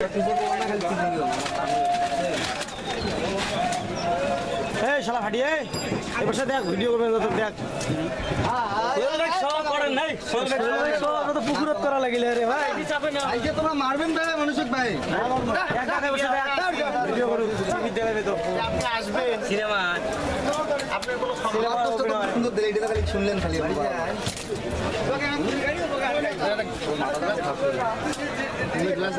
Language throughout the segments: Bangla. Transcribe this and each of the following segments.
এই শালা ফাটিয়ে এবার সাথে দেখ ভিডিও করবে তো দেখ সব করেন নাই সব তো পুকুরত করা লাগিলে রে ভাই চাপে না আজকে তোমরা মারবেন ভাই মানুষক ভাই একা একা বসে ভিডিও করুন বিদ্যালয়ে তো আপনি আসবেন সিনেমা আপনার কোনো সংলাপ তো সুন্দর দিলে এটা খালি শুনলেন খালি গ্লাস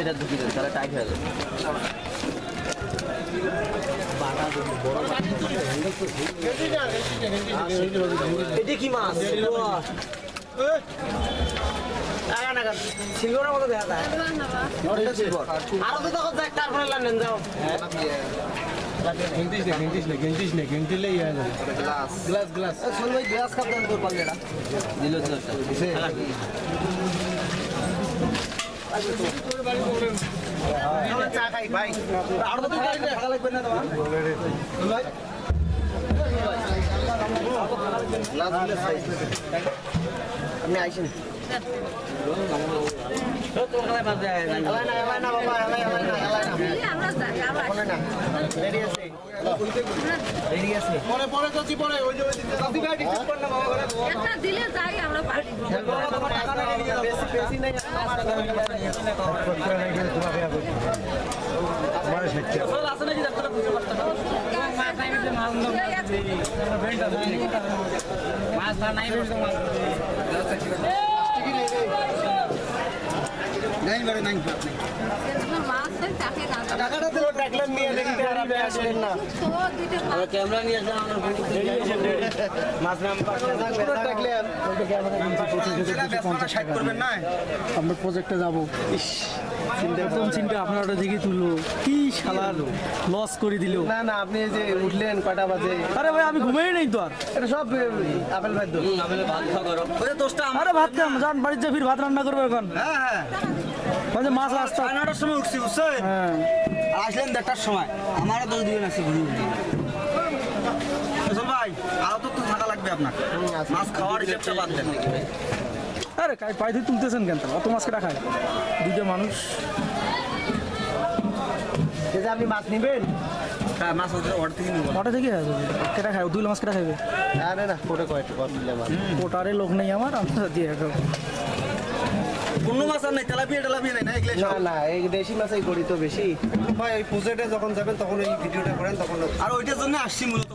এটা ঢুকি দেন তাহলে টাইট হয়ে যাবে এটা কি মাছ সিলভারের মতো দেখা যায় আরো তো তখন যাক তারপরে লানেন যাও গ্লাস খাপ দেন তোর পাল্লেটা দিল চা খাই ভাই আরো তো থাকা লাগবে না তোমার আপনি আইসেন মাছ নাই नहीं बड़े नहीं টাকাটা তো টাকলেন নিয়ে দেখতে আর আপনি আসলেন না আর ক্যামেরা নিয়ে আসেন মাছ নাম পুরো টাকলেন ওইটা ক্যামেরা নিয়ে 50 করবেন না আমরা প্রজেক্টে যাব ইস চিন্তা আপনারা দিকে তুললো কি শালার লস করে দিল না না আপনি যে উঠলেন কয়টা বাজে আরে ভাই আমি ঘুমাই নাই তো আর এটা সব আপেল ভাই দো আপেল ভাত খাওয়া করো ওরে দোস্তা আরে ভাত খাম যান বাড়িতে ফির ভাত রান্না করবে এখন হ্যাঁ হ্যাঁ মানে মাছ আসছে 9টার সময় উঠছি বুঝছেন হ্যাঁ আর আসলেন 1টার সময় আমারও 10 দিন আছে ঘুরি চল ভাই আরো তো থাকা লাগবে আপনার মাছ খাওয়ার হিসাবটা বাদ দেন আরে কাই পাই দিয়ে তুলতেছেন কেন অত মাছ কেটা খায় দুইটা মানুষ যে আপনি মাছ নেবেন হ্যাঁ মাছ অর্ডার থেকে নেব অর্ডার থেকে কেটা খায় দুই মাছ কেটা খাবে আরে না কোটা কয়টা কত নিলে মাছ কোটারে লোক নেই আমার আমরা দিয়ে রাখো কোনো মাছ আর নাই তেলাপিয়া নাই না এগুলো না না এই দেশি মাছই করি তো বেশি ভাই এই প্রজেক্টে যখন যাবেন তখন এই ভিডিওটা করেন তখন আর ওইটার জন্য আসছি মূলত